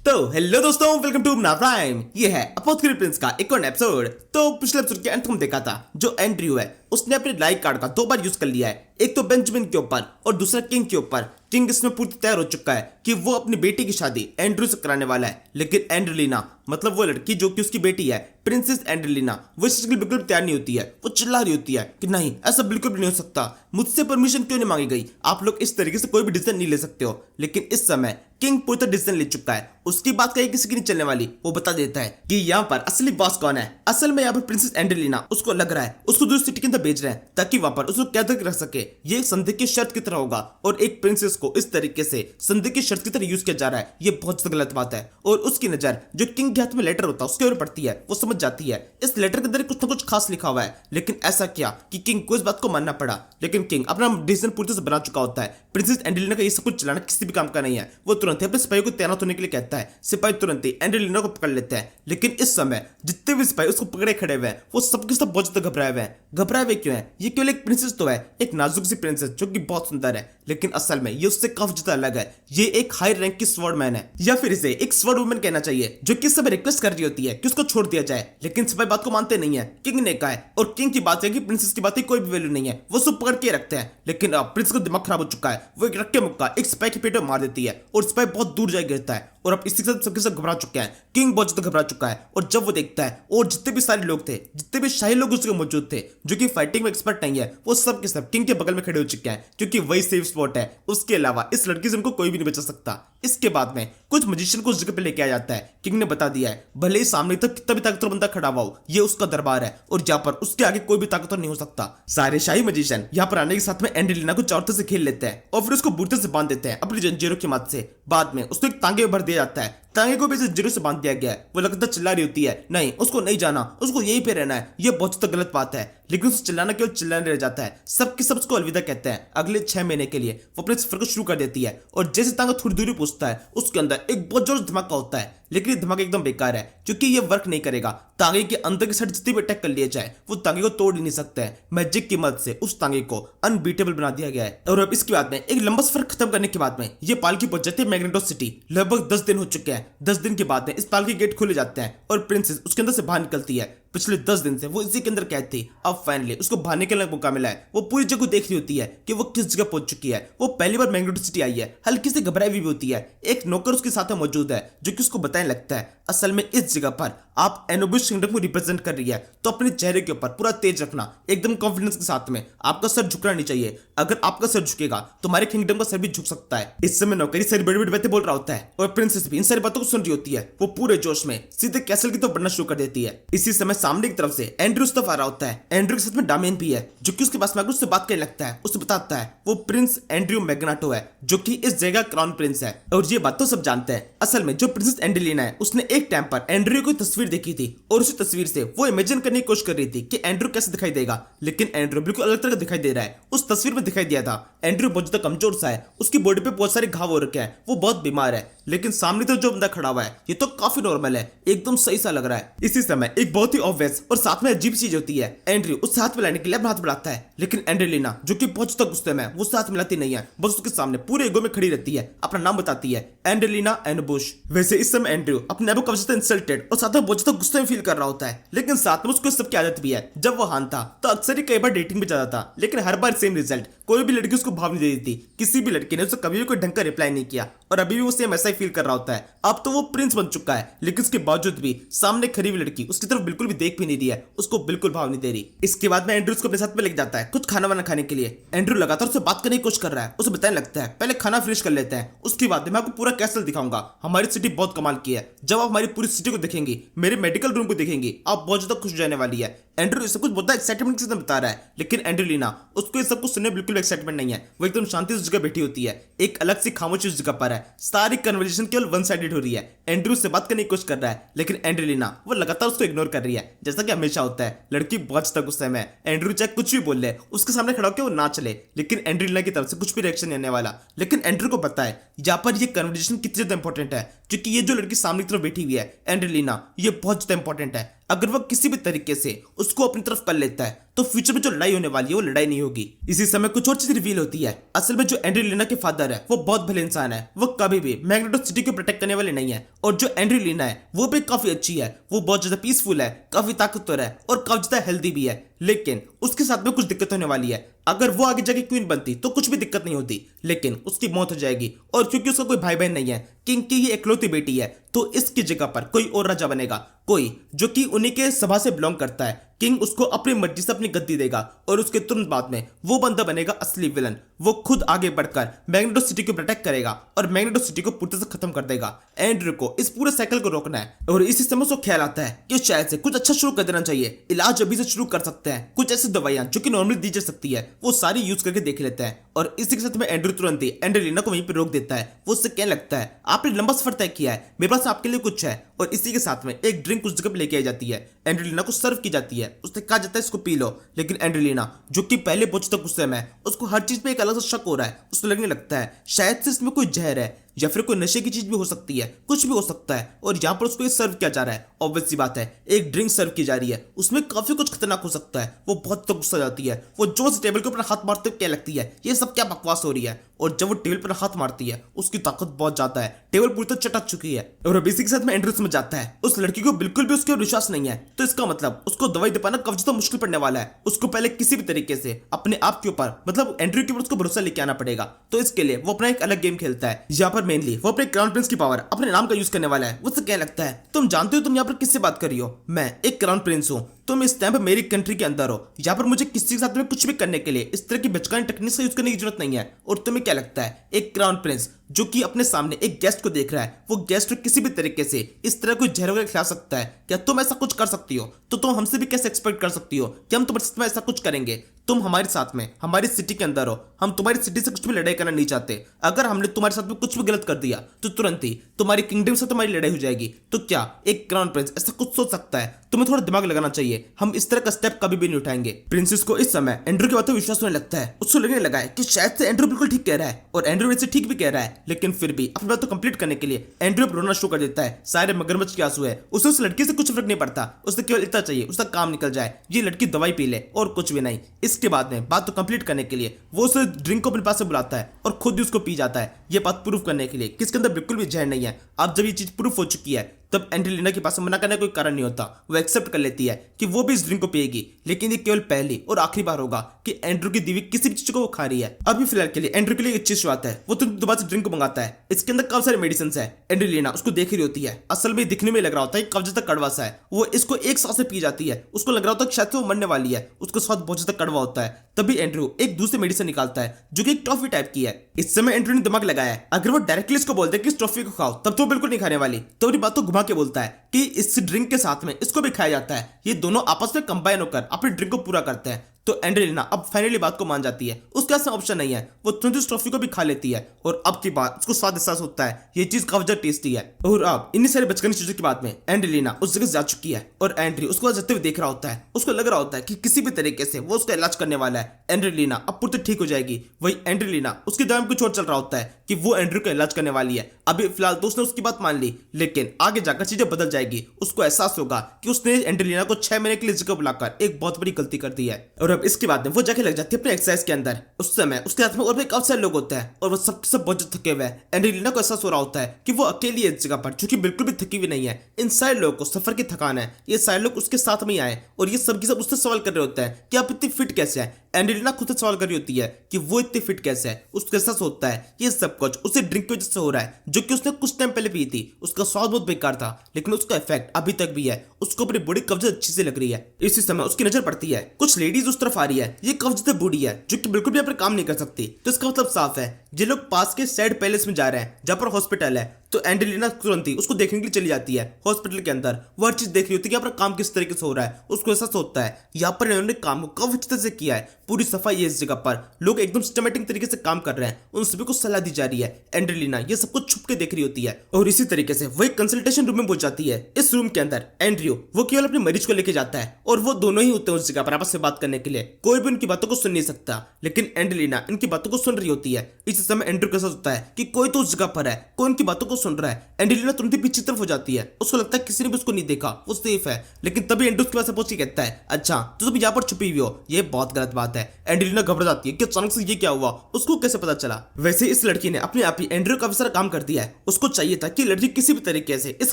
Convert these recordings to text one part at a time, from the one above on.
तो हेलो दोस्तों, welcome to अपना प्राइम। ये है अपोथेकेरी प्रिंस का एक और एपिसोड। तो पिछले एपिसोड के अंत में देखा था जो एंड्रयू है उसने अपने लाइक कार्ड का 2 बार यूज कर लिया है, एक तो बेंजामिन के ऊपर और दूसरा किंग के ऊपर। किंग इसमें पूरी तैयार हो चुका है कि वो अपनी बेटी की शादी एंड्रयू से कराने वाला है, लेकिन एंड्रेलिना मतलब वो लड़की जो कि उसकी बेटी है प्रिंसेस एंड्रेलिना, वो इसके लिए बिल्कुल तैयार नहीं होती है। वो चिल्ला रही होती है कि नहीं, ऐसा बिल्कुल भी नहीं हो सकता, मुझसे परमिशन क्यों नहीं मांगी गई, आप लोग इस तरीके से कोई भी डिसीजन नहीं ले सकते हो। लेकिन इस समय किंग पूरी तरह डिसीजन ले चुका है, उसकी बात कहीं किसी की नहीं चलने वाली। वो बता देता है कि यहाँ पर असली बॉस कौन है। असल में यहाँ पर प्रिंसेस एंड्रेलिना, उसको लग रहा है उसको दूसरी सिटी के अंदर भेज रहे हैं ताकि वहां पर उसको कैद करके रख सके। ये एक संधि की शर्त की तरह होगा और एक प्रिंसेस को इस तरीके से संधि की शर्त की तरह यूज किया जा रहा है, ये बहुत गलत बात है। और उसकी नजर जो किंग के हाथ में लेटर होता है उसके ऊपर पड़ती है, वो समझ जाती है इस लेटर के अंदर कुछ ना कुछ खास लिखा हुआ है। लेकिन ऐसा क्या कि किंग को इस बात को मानना पड़ा। लेकिन किंग अपना डिसीजन पूरी तरह से बना चुका होता है। प्रिंसेस एंड्रेलिना का ये सब कुछ चलाना किसी भी काम का नहीं है। वो तुरंत अपने सिपाहियों को तैनात होने के लिए कहता है, सिपाही तुरंत ही एंड्रेलिना को पकड़ लेते हैं। लेकिन इस समय जितने भी सिपाही उसको पकड़े खड़े हुए हैं वो सबके सब बहुत ज्यादा घबराए हुए हैं। घबराए हुए क्यों है? ये केवल एक प्रिंसेस तो है, एक नाजुक सी प्रिंसेस जो कि बहुत सुंदर है, लेकिन असल में ये उससे काफी ज्यादा अलग है। ये एक हाई रैंक की स्वॉर्डमैन है, या फिर इसे एक स्वॉर्ड वुमन कहना चाहिए, जो कि इस समय रिक्वेस्ट कर रही होती है कि उसको छोड़ दिया जाए। लेकिन सिपाही बात को मानते नहीं है। किंग ने कहा है और किंग की बात है कि प्रिंसेस की बात की कोई भी वैल्यू नहीं है, वो सब पकड़ के रखते हैं। लेकिन अब प्रिंस का दिमाग खराब हो चुका है, वो एक रक्के मुक्का एक सिपाही के पेट में मार देती है और सिपाही बहुत दूर जाए गिरता है। और अब इसी के साथ सबके सब घबरा चुके हैं। किंग बहुत ज्यादा घबरा चुका है और जब वो देखता है और जितने भी सारे लोग थे, जितने भी शाही लोग उसके मौजूद थे जो कि फाइटिंग में एक्सपर्ट नहीं है, वो सब के सब किंग के बगल में खड़े हो चुके हैं क्योंकि वही सेफ स्पॉट है। उसके अलावा इस लड़की से उनको कोई भी नहीं बचा सकता। इसके बाद में कुछ मजिशियन को उस जगह पे लेके आ जाता है। किंग ने बता दिया है भले ही सामने तक कितना भी ताकतवर बंदा खड़ा हुआ हो, ये उसका दरबार है और जहां पर उसके आगे कोई भी ताकतवर नहीं हो सकता। सारे शाही मजिशियन यहाँ पर आने के साथ में एंड्रेलिना को चारों तरफ से घेर लेते हैं और फिर उसको बूटे से बांध देते हैं अपनी जंजीरों की मदद से। बाद में उसको एक तांगे में भर दिया जाता है, तांगे को भी जंजीरों से बांध दिया गया है। वो लगातार चिल्ला रही होती है नहीं, उसको नहीं जाना, उसको यहीं पे रहना है। ये बहुत ज्यादा गलत बात है, लेकिन उसे चिल्लाना केवल चिल्लाने रह जाता है। सबके सब उसको अलविदा कहते हैं। अगले 6 महीने के लिए वो अपने सफर को शुरू कर देती है और जैसे तांगा थोड़ी दूरी पहुंचता है उसके अंदर एक बहुत जोर धमाका होता है। लेकिन ये धमाका एकदम बेकार है क्योंकि ये वर्क नहीं करेगा। तांगे के अंदर की साइड जितनी भी अटैक कर लिए जाए वो तांगे को तोड़ ही नहीं सकते हैं। मैजिक की मदद से उस तांगे को अनबीटेबल बना दिया गया है। और अब इसके बाद में एक लंबा सफर खत्म करने के बाद में ये पालकी पहुंच जाती है मैग्नेटो सिटी। लगभग 10 दिन हो चुके हैं। 10 दिन के बाद में इस पालकी गेट खोले जाते हैं और प्रिंसेस उसके अंदर से बाहर निकलती है। पिछले 10 दिन से वो इसी के अंदर कैद थी, अब फाइनली उसको बाहर निकलने का मौका मिला है। वो पूरी जगह देख रही होती है कि वो किस जगह पहुंच चुकी है। वो पहली बार मैग्नेटो सिटी आई है, हल्की से घबराई हुई भी होती है। एक नौकर उसके साथ में मौजूद है जो कि उसको बताने लगता है असल में इस जगह पर आप एनोबिस किंगडम को रिप्रेजेंट कर रही है, तो अपने चेहरे के ऊपर पूरा तेज रखना, एकदम कॉन्फिडेंस के साथ में। आपका सर झुकना नहीं चाहिए, अगर आपका सर झुकेगा तो हमारे किंगडम का सर भी झुक सकता है। इस समय नौकरी सारी बड़ी बड़ी बातें बोल रहा होता है और प्रिंसेस भी इन सारी बातों को सुन रही होती है। वो पूरे जोश में सीधे कैसल की तरफ बढ़ना शुरू कर देती है। इसी समय सामने की तरफ से एंड्रयू उस तरफ आ रहा होता है। एंड्रयू के साथ में डामियन भी है जो कि उसके पास में उससे बात करने लगता है। उसे बताता है वो प्रिंस एंड्रयू मैग्नाटो है जो कि इस जगह क्राउन प्रिंस है। और ये बात तो सब जानते हैं। असल में जो प्रिंसेस एंड्रेलिना है उसने एक टाइम पर एंड्रयू की तस्वीर देखी थी और उसी तस्वीर से वो इमेजिन करने की कोशिश कर रही थी कि एंड्रयू कैसे दिखाई देगा। लेकिन एंड्रयू बिल्कुल अलग तरह का दिखाई दे रहा है। उस तस्वीर में दिखाई दिया था एंड्रयू बहुत ज्यादा कमजोर सा है, उसकी बॉडी पे बहुत सारे घाव हो रखे हैं, वो बहुत बीमार है। लेकिन सामने तो जो बंदा खड़ा हुआ है ये तो काफी नॉर्मल है, एकदम सही सा लग रहा है। इसी समय एक बहुत ही ऑब्वियस और साथ में अजीब चीज होती है। एंड्रयू उस हाथ मिलाने के लिए अपना हाथ बढ़ाता है, लेकिन एंड्रेलिना जो कि बहुत ज्यादा गुस्से में है वो हाथ मिलाती नहीं है, बस उसके सामने पूरे ईगो में खड़ी रहती है, अपना नाम बताती है एंड्रेलिना एनबुश। वैसे इस समय एंड्रयू अपने आप को काफी इंसल्टेड और साथ में बहुत ज्यादा गुस्से में फील कर रहा होता है। लेकिन साथ में उसको सबकी आदत भी है। जब वो हान था तो अक्सर ही कई बार डेटिंग पे जाता था, लेकिन हर बार सेम रिजल्ट, कोई भी लड़की उसको भाव नहीं दे देती। किसी भी लड़की ने उसे कभी भी कोई ढंग का रिप्लाई नहीं किया और अभी भी वो सेम ऐसा ही फील कर रहा होता है। अब तो वो प्रिंस बन चुका है, लेकिन उसके बावजूद भी सामने खड़ी हुई लड़की उसकी तरफ बिल्कुल भी देख भी नहीं रही है, उसको बिल्कुल भाव नहीं दे रही। इसके बाद में एंड्रयू उसको अपने साथ में लेके जाता है कुछ खाना वाना खाने के लिए। एंड्रयू लगातार उससे बात करने की कोशिश कर रहा है, उसे बताने लगता है पहले खाना फिनिश कर लेते हैं, उसके बाद मैं आपको पूरा कैसल दिखाऊंगा। हमारी सिटी बहुत कमाल की है, जब आप हमारी पूरी सिटी को देखेंगी, मेरे मेडिकल रूम को देखेंगी, आप बहुत ज्यादा खुश हो जाने वाली है। एंड्रयू सब कुछ बहुत एक्साइटमेंट के साथ बता रहा है, लेकिन एंड्रेलिना उसको ये सब कुछ सुनने बिल्कुल एक्साइटमेंट नहीं है। वो एकदम शांति से जगह बैठी होती है, एक अलग सी खामोशी उस जगह पर है। सारी कन्वर्सेशन केवल वन साइडेड हो रही है। एंड्रयू से बात करने की कोशिश कर रहा है, लेकिन एंड्रेलिना वो लगातार उसको इग्नोर कर रही है, जैसा कि हमेशा होता है। लड़की बहुत ज्यादा गुस्से में है। एंड्रयू चाहे कुछ भी बोल ले, उसके सामने खड़ा होकर वो ना चले, लेकिन एंड्रेलिना की तरफ से कुछ भी रिएक्शन नहीं आने वाला। लेकिन एंड्रयू को पता है यहाँ पर ये कन्वर्सेशन कितनी ज्यादा इंपॉर्टेंट है, क्योंकि ये जो लड़की सामने की तरफ बैठी हुई है एंड्रेलिना, ये बहुत ज्यादा इंपॉर्टेंट है। अगर वो किसी भी तरीके से उसको अपनी तरफ कर लेता है तो फ्यूचर में जो लड़ाई होने वाली है वो लड़ाई नहीं होगी। इसी समय कुछ और चीज रिवील होती है। असल में जो एंड्रियोलिना के फादर है वो बहुत भले इंसान है, वो कभी भी मैग्नेटो सिटी को प्रोटेक्ट करने वाले नहीं है। और जो एंड्रियोलिना है वो भी काफी अच्छी है, वो बहुत ज्यादा पीसफुल है, काफी ताकतवर है और काफी ज्यादा हेल्दी भी है। लेकिन उसके साथ में कुछ दिक्कत होने वाली है। अगर वो आगे जाके क्वीन बनती तो कुछ भी दिक्कत नहीं होती, लेकिन उसकी मौत हो जाएगी। और क्योंकि उसका कोई भाई बहन नहीं है, किंग की ये इकलौती बेटी है, तो इसकी जगह पर कोई और राजा बनेगा, कोई जो कि उन्हीं के सभा से बिलोंग करता है। किंग उसको अपनी मर्जी से अपनी गद्दी देगा और उसके तुरंत बाद में वो बंदा बनेगा असली विलन। वो खुद आगे बढ़कर मैग्नेटो सिटी को प्रोटेक्ट करेगा और मैग्नेटो सिटी को पूरी तरह से खत्म कर देगा। एंड्रयू को इस पूरे साइकिल को रोकना है और इसी समय उसको ख्याल आता है कि शायद से कुछ अच्छा शुरू कर देना चाहिए। इलाज अभी से शुरू कर सकते हैं, कुछ ऐसी दवाइयां जो कि नॉर्मली दी जा सकती है वो सारी यूज करके देख लेते हैं। और इसी के साथ में एंड्रयू तुरंत ही एंड्रियोलिना को वहीं पर रोक देता है। वो उससे कहने लगता है आपने लंबा सफर तय किया है, मेरे पास आपके लिए कुछ है। और इसी के साथ में एक ड्रिंक उस जगह पे लेके आई जाती है, एंड्रियोलिना को सर्व की जाती है। उसने कहा जाता है इसको पी लो, लेकिन एंड्रियोलिना जो कि पहले बहुत तक गुस्से में है, उसको हर चीज पे एक अलग सा शक हो रहा है। उसको लगने लगता है शायद से इसमें कोई जहर है या फिर कोई नशे की चीज भी हो सकती है, कुछ भी हो सकता है। और यहाँ पर उसको ये सर्व किया जा रहा है। ऑब्वियस सी बात है, एक ड्रिंक सर्व की जा रही है, उसमें काफी कुछ खतरनाक हो सकता है। वो बहुत तक गुस्सा जाती है, वो जोर से टेबल के ऊपर हाथ मारते हुए क्या लगती है ये सब क्या बकवास हो रही है। और जब वो टेबल पर हाथ मारती है उसकी ताकत बहुत ज्यादा है, टेबल पूरी तरह चटक चुकी है। और अब इसी के साथ में एंड्रयू समझ जाता है उस लड़की को बिल्कुल भी उसके ऊपर विश्वास नहीं है, तो इसका मतलब उसको दवाई दे पाना काफी ज्यादा मुश्किल पड़ने वाला है। उसको पहले किसी भी तरीके से अपने आप के ऊपर मतलब एंड्रयू के ऊपर उसको भरोसा लेके आना पड़ेगा। तो इसके लिए वो अपना एक अलग गेम खेलता है। यहाँ पर मेनली वो अपने क्राउन प्रिंस की पावर अपने नाम का यूज करने वाला है। वो उससे कहने लगता है तुम जानते हो तुम यहाँ पर किससे बात कर रही हो, मैं एक क्राउन प्रिंस हूँ, तुम इस टाइम पर मेरी कंट्री के अंदर हो। यहाँ पर मुझे किसी के साथ में कुछ भी करने के लिए इस तरह की बचकानी टेक्निक्स का यूज करने की जरूरत नहीं है। और तुम्हें क्या लगता है एक क्राउन प्रिंस जो कि अपने सामने एक गेस्ट को देख रहा है, वो गेस्ट किसी भी तरीके से इस तरह कोई जहर वगैरह खिला सकता है? क्या तुम ऐसा कुछ कर सकती हो? तो तुम हमसे भी कैसे एक्सपेक्ट कर सकती हो कि हम तुम्हारे साथ में ऐसा कुछ करेंगे? तुम हमारे साथ में हमारी सिटी के अंदर हो, हम तुम्हारी सिटी से कुछ भी लड़ाई करना नहीं चाहते। अगर हमने तुम्हारे साथ में कुछ भी गलत कर दिया तो तुरंत ही तुम्हारी किंगडम से तुम्हारी लड़ाई हो जाएगी। तो क्या एक क्राउन प्रिंस ऐसा कुछ सोच सकता है? तुम्हें थोड़ा दिमाग लगाना चाहिए, हम इस तरह का स्टेप कभी भी नहीं उठाएंगे। प्रिंसेस को इस समय एंड्रयू की बातों में विश्वास होने लगता है। उसको लगने लगा है कि शायद से एंड्रयू बिल्कुल ठीक कह रहा है और एंड्रयू वैसे ठीक भी कह रहा है, लेकिन फिर भी अपनी बात को कंप्लीट करने के लिए एंड्रयू रोना शुरू कर देता है। सारे मगरमच्छ के आंसू है, उसे उस लड़की से कुछ फर्क नहीं पड़ता, उसे केवल इतना चाहिए उसका काम निकल जाए, ये लड़की दवाई पी ले और कुछ भी नहीं। इसके बाद में बात कंप्लीट करने के लिए वो उस ड्रिंक को अपने पास से बुलाता है और खुद ही उसको पी जाता है, ये बात प्रूफ करने के लिए कि इसके अंदर बिल्कुल भी जहर नहीं है। अब जब ये चीज प्रूफ हो चुकी है तब एंड्रियोलिना के पास मना करने का कोई कारण नहीं होता। वो एक्सेप्ट कर लेती है कि वो भी इस ड्रिंक को पिएगी, लेकिन ये केवल पहली और आखिरी बार होगा कि एंड्रयू की दीवी किसी भी चीज को वो खा रही है। अभी फिलहाल के लिए एंड्रयू के लिए एक चीज आता है, वो दोबारा से ड्रिंक को मंगाता है। इसके अंदर काफी सारे मेडिसिन है। एंड्रियोलिना उसको देख रही होती है, असल में दिखने में लग रहा होता है काफी ज्यादा कड़वा सा है। वो इसको एक सांस से पी जाती है, उसको लग रहा होता है शायद वो मरने वाली है, उसका स्वाद बहुत ज्यादा कड़वा होता है। तभी एंड्रयू एक दूसरे मेडिसिन निकालता है जो कि एक टॉफी टाइप की है। इस समय एंड्रयू ने दिमाग लगाया है, अगर वो डायरेक्टली इसको बोलते कि इस टॉफी को खाओ तब तो बिल्कुल नहीं खाने वाली, तो अपनी बात को घुमा के बोलता है कि इस ड्रिंक के साथ में इसको भी खाया जाता है, ये दोनों आपस में कंबाइन होकर अपने ड्रिंक को पूरा करते हैं। तो एंड्रियोलिना अब फाइनली बात को मान जाती है, उसके पास ऑप्शन नहीं है, वो तुरंत इस ट्रॉफी को भी खा लेती है और अब की बात उसको स्वाद एहसास होता है, ये चीज काफी ज्यादा टेस्टी है। और अब इन्हीं सारे बचकानी चीजों की बाद में एंड्रियोलिना उस जगह जा चुकी है और एंड्रयू उसको जाते हुए देख रहा होता है। उसको लग रहा होता है कि किसी भी तरीके से वो उसका इलाज करने वाला है, एंड्रियोलिना अब पूरी ठीक हो जाएगी। वही एंड्रियोलिना उसके दिमाग में कुछ और चल रहा होता है कि वो एंड्रयू का इलाज करने वाली है। अभी फिलहाल तो उसने उसकी बात मान ली, लेकिन आगे जाकर चीजें बदल जाएगी। उसको एहसास होगा कि उसने एंड्रियोलिना को 6 महीने के लिए जगह बुलाकर एक बहुत बड़ी गलती कर दी है। और अब इसके बाद में वो जाके लग जाती है अपने एक्सरसाइज के अंदर। उस समय उसके हाथ में और भी काफी सारे लोग होते हैं और वो सब बहुत ज्यादा थके हुए हैं। एंड्रियोलिना को एहसास हो रहा होता है कि वो अकेली है इस जगह पर, जो कि बिल्कुल भी थकी हुई नहीं है। इन सारे लोगों को सफर की थकान है, ये सारे लोग उसके साथ में ही आए और ये सब की सब उससे सवाल कर रहे होते हैं कि आप इतनी फिट कैसे हैं। एंड्रियोलिना खुद से सवाल कर रही होती है कि वो इतनी फिट कैसे है। उसको एहसास होता है ये सब कुछ उसे ड्रिंक की वजह से हो रहा है, जो कि उसने कुछ टाइम पहले पी थी। उसका स्वाद बहुत बेकार था, लेकिन उसका इफेक्ट अभी तक भी है। उसको अपनी बॉडी कब्जे अच्छी से लग रही है। इसी समय उसकी नजर पड़ती है, कुछ लेडीज उस तरफ आ रही है, ये कब्जे बूढ़ी है, जो कि बिल्कुल भी अपना काम नहीं कर सकती। तो इसका मतलब साफ है ये लोग पास के सैड पैलेस में जा रहे हैं, जहाँ पर हॉस्पिटल है। तो एंड्रियोलिना तुरंत ही उसको देखने के लिए चली जाती है हॉस्पिटल के अंदर। वो हर चीज देख रही होती है कि यहाँ पर काम किस तरीके से हो रहा है। उसको एहसास होता है यहाँ पर इन्होंने काम को काफी अच्छे से किया है, पूरी सफाई है इस जगह पर, लोग एकदम सिस्टमेटिक तरीके से काम कर रहे हैं, उन सभी को सलाह दी जा रही है। एंड्रियोलिना ये सब कुछ छुप के देख रही होती है और इसी तरीके से वो एक कंसल्टेशन रूम में पहुंच जाती है। इस रूम के अंदर एंड्रयू वो केवल अपने मरीज को लेके जाता है और वो दोनों ही होते हैं उस जगह पर आपस में बात करने के लिए। कोई भी उनकी बातों को सुन नहीं सकता, लेकिन एंड्रियोलिना इनकी बातों को सुन रही होती है। इस समय एंड्रयू के साथ होता है कि कोई तो उस जगह पर है, कोई उनकी बातों को सुन रहा है। एंजेलिना तुरंत ही पीछे तरफ हो जाती है, उसको लगता है किसी ने भी उसको नहीं देखा, वो सेफ है। लेकिन तभी एंड्रू उसके पास पहुंच के कहता है, अच्छा तो तुम यहाँ पर छुपी हुई हो, ये बहुत गलत बात है। एंजेलिना घबरा जाती है कि अचानक से ये क्या हुआ, उसको कैसे पता चला। वैसे इस लड़की ने अपने आप ही एंड्रू का काफी सारा काम कर दिया है। उसको चाहिए था कि लड़की किसी भी तरीके से इस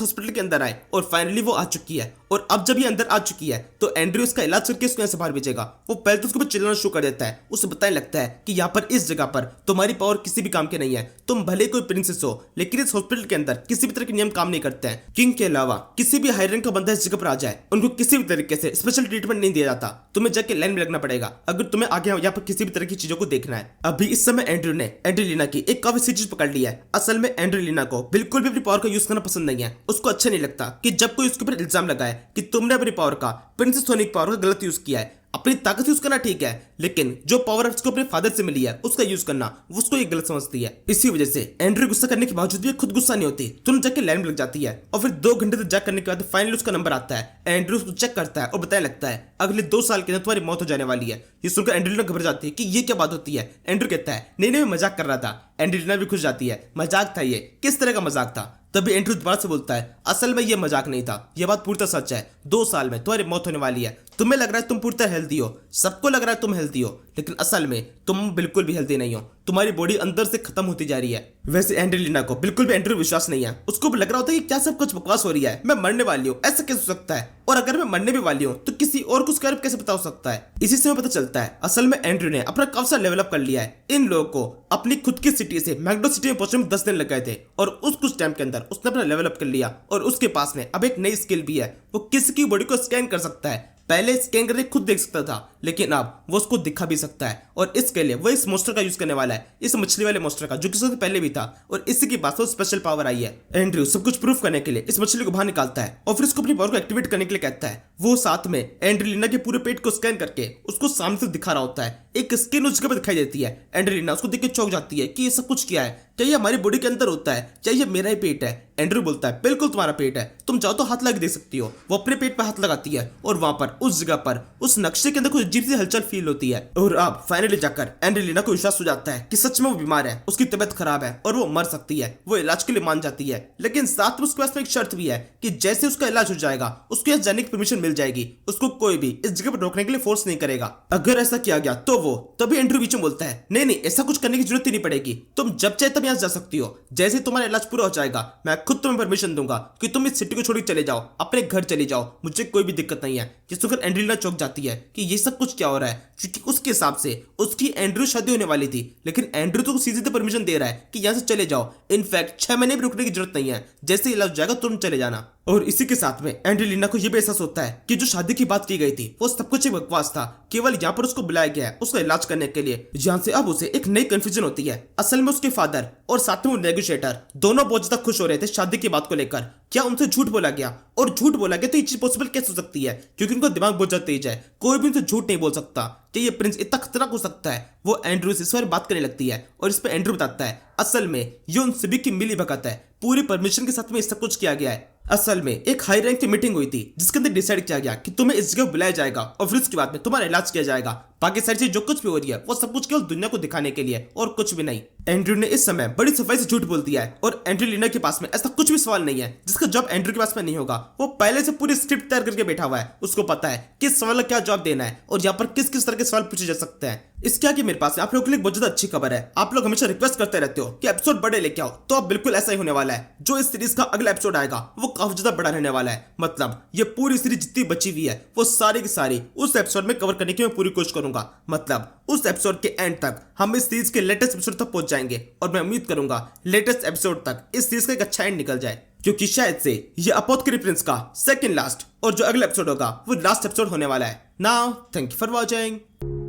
हॉस्पिटल के अंदर आए और फाइनली वो आ चुकी है। और अब जब ये अंदर आ चुकी है तो एंड्रू उसका इलाज करके उसको यहाँ से बाहर भेजेगा। वो पहले तो उसके ऊपर चिल्लाना शुरू कर देता है, उसे बताने लगता है कि यहाँ पर इस जगह पर तुम्हारी पावर किसी भी काम के नहीं है। तुम भले कोई प्रिंसेस हो, लेकिन इस हॉस्पिटल के अंदर किसी भी तरह के नियम काम नहीं करते हैं। किंग के अलावा किसी भी हाई रैंक का बंदा इस जगह पर आ जाए, उनको किसी भी तरीके से स्पेशल ट्रीटमेंट नहीं दिया जाता। तुम्हें जाके लाइन में लगना पड़ेगा अगर तुम्हें आगे यहाँ पर किसी भी तरह की चीजों को देखना है। अभी इस समय एंड्रू ने एंजेलिना की एक काफी सी चीज पकड़ लिया है। असल में एंजेलिना को बिल्कुल भी अपनी पावर का यूज करना पसंद नहीं है। उसको अच्छा नहीं लगता कि जब कोई उसके ऊपर इल्जाम लगाए कि तुमने अपनी पावर का, प्रिंसेस होने की पावर का गलत यूज किया है। अपनी ताकत यूज करना ठीक है, लेकिन जो पावर उसको अपने फादर से मिली है उसका यूज करना उसको ये गलत समझती है। इसी वजह से एंड्रू गुस्सा करने के बावजूद भी खुद गुस्सा नहीं होती, तुरंत जाके लाइन में लग जाती है। और फिर 2 घंटे तक चेक करने के बाद फाइनली उसका नंबर आता है। एंड्रू उसको चेक करता है और बताने लगता है अगले 2 साल के अंदर तुम्हारी मौत हो जाने वाली है। ये सुनकर एंजेलिना घबरा जाती है कि ये क्या बात होती है। एंड्रू कहता है नहीं नहीं मैं मजाक कर रहा था। एंजेलिना भी खुश जाती है, मजाक था ये, किस तरह का मजाक था। तभी एंड्रू दोबारा से बोलता है असल में ये मजाक नहीं था, ये बात पूरी सच है। 2 साल में तुम्हारी मौत होने वाली है। तुम्हें लग रहा है तुम पूरी तरह हेल्दी हो, सबको लग रहा है तुम हेल्दी हो, लेकिन असल में तुम बिल्कुल भी हेल्दी नहीं हो। तुम्हारी बॉडी अंदर से खत्म होती जा रही है। वैसे एंजेलिना को बिल्कुल भी एंड्रू विश्वास नहीं है। उसको भी लग रहा होता है कि क्या सब कुछ बकवास हो रही है, मैं मरने वाली हूँ, ऐसा कैसे हो सकता है। और अगर मैं मरने भी वाली हूँ तो किसी और को उसका कैसे पता हो सकता है। इसी से हमें पता चलता है असल में एंड्रू ने अपना काफी सारा लेवल अप कर लिया है। इन लोगों को अपनी खुद की सिटी से मैकडो सिटी में पहुंचने में 10 दिन लग गए थे और उस कुछ टाइम के अंदर उसने अपना लेवल अप कर लिया। और उसके पास में अब एक नई स्किल भी है, वो किसी की बॉडी को स्कैन कर सकता है। पहले स्कैन करके खुद देख सकता था, लेकिन अब वो उसको दिखा भी सकता है। और इसके लिए वो इस मोस्टर का यूज करने वाला है, इस मछली वाले मोस्टर का, जो कि सबसे पहले भी था। और इसी के पास वो स्पेशल पावर आई है। एंड्रू सब कुछ प्रूफ करने के लिए इस मछली को बाहर निकालता है और फिर उसको अपनी पावर को एक्टिवेट करने के लिए कहता है। वो साथ में एंजेलिना के पूरे पेट को स्कैन करके उसको सामने से दिखा रहा होता है। एक स्किन उस जगह पर दिखाई देती है। एंजेलिना उसको देख के चौंक जाती है कि ये सब कुछ क्या है, क्या ये हमारी बॉडी के अंदर होता है, क्या ये मेरा ही पेट है। एंड्रू बोलता है बिल्कुल तुम्हारा पेट है, तुम चाहो तो हाथ लगा दे सकती हो। वो अपने पेट पर हाथ लगाती है और वहां पर उस जगह पर उस नक्शे के अंदर कुछ अजीब सी हलचल फील होती है। और अब फाइनली जाकर एंजेलिना को विश्वास हो जाता है कि सच में वो बीमार है, उसकी तबीयत खराब है और वो मर सकती है। वो इलाज के लिए मान जाती है, लेकिन साथ में उसके पास में एक शर्त भी है कि जैसे उसका इलाज हो जाएगा उसको यहाँ जाने की परमिशन मिल जाएगी। उसको कोई भी इस जगह पर रोकने के लिए फोर्स नहीं करेगा। अगर ऐसा किया गया तो वो तभी एंड्रू बीच में बोलता है नहीं नहीं ऐसा कुछ करने की जरूरत ही नहीं पड़ेगी, तुम जब चाहे तब यहाँ जा सकती हो। जैसे तुम्हारा इलाज पूरा हो जाएगा मैं खुद तुम्हें परमिशन दूंगा कि तुम इस सिटी को छोड़ चले जाओ, अपने घर चले जाओ, मुझे कोई भी दिक्कत नहीं है। जिस वक्त एंजेलिना चौंक जाती है कि ये सब कुछ क्या हो रहा है, क्योंकि उसके हिसाब से उसकी एंड्रू शादी होने वाली थी, लेकिन एंड्रू तो सीधे परमिशन दे रहा है कि यहाँ से चले जाओ। इनफैक्ट 6 महीने भी रुकने की जरूरत नहीं है, जैसे इलाज हो जाएगा तुम चले जाना। और इसी के साथ में एंजेलिना को यह भी एहसास होता है कि जो शादी की बात की गई थी वो सब कुछ एक बकवास था, केवल यहाँ पर उसको बुलाया गया है उसका इलाज करने के लिए। जहाँ से अब उसे एक नई कंफ्यूजन होती है। असल में उसके फादर और साथ में वो नेगोशिएटर दोनों बहुत ज्यादा खुश हो रहे थे शादी की बात को लेकर। क्या उनसे झूठ बोला गया? और झूठ बोला गया तो ये चीज पॉसिबल कैसे हो सकती है, क्योंकि उनका दिमाग बहुत ज्यादा तेज है, कोई भी उनसे झूठ नहीं बोल सकता कि ये प्रिंस इतना खतरनाक हो सकता है। वो एंड्रू से इस बारे बात करने लगती है और इस पर एंड्रू बताता है असल में ये उन सभी की मिली भगत है, पूरी परमिशन के साथ में सब कुछ किया गया है। असल में एक हाई रैंक की मीटिंग हुई थी जिसके अंदर डिसाइड किया गया कि तुम्हें इस जगह बुलाया जाएगा और फिर उसके बाद में तुम्हारा इलाज किया जाएगा। बाकी सारी चीज जो कुछ भी हो रही है वो सब कुछ केवल दुनिया को दिखाने के लिए और कुछ भी नहीं। एंड्रू ने इस समय बड़ी सफाई से झूठ बोल दिया है और एंजेलिना के पास में ऐसा कुछ भी सवाल नहीं है जिसका जवाब एंड्रू के पास में नहीं होगा। वो पहले से पूरी स्क्रिप्ट तैयार करके बैठा हुआ है, उसको पता है किस सवाल का क्या जवाब देना है और यहाँ पर किस किस तरह के सवाल पूछे जा सकते हैं। इसके आगे मेरे पास आप लोगों के लिए बहुत ज्यादा अच्छी खबर है। आप लोग हमेशा रिक्वेस्ट करते रहते हो कि एपिसोड बड़े लेके आओ, तो अब बिल्कुल ऐसा ही होने वाला है। जो इस सीरीज का अगला एपिसोड आएगा वो काफी ज्यादा बड़ा रहने वाला है। मतलब ये पूरी सीरीज जितनी बची हुई है वो सारी की सारी उस एपिसोड में कवर करने की मैं पूरी कोशिश करूंगा। मतलब उस एपिसोड के एंड तक हम इस सीरीज के लेटेस्ट एपिसोड तक पहुंच जाएंगे और मैं उम्मीद करूंगा लेटेस्ट एपिसोड तक इस सीरीज का एक अच्छा एंड निकल जाए, क्योंकि शायद से ये अपोथेकेरी प्रिंस का सेकंड लास्ट और जो अगला एपिसोड होगा वो लास्ट एपिसोड होने वाला है। Now thank you for watching.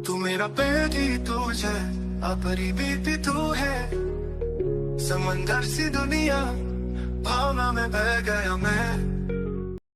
तू मेरा बेटी तुझे अपनी बीती तू है, समंदर सी दुनिया भावना में बह गया मैं।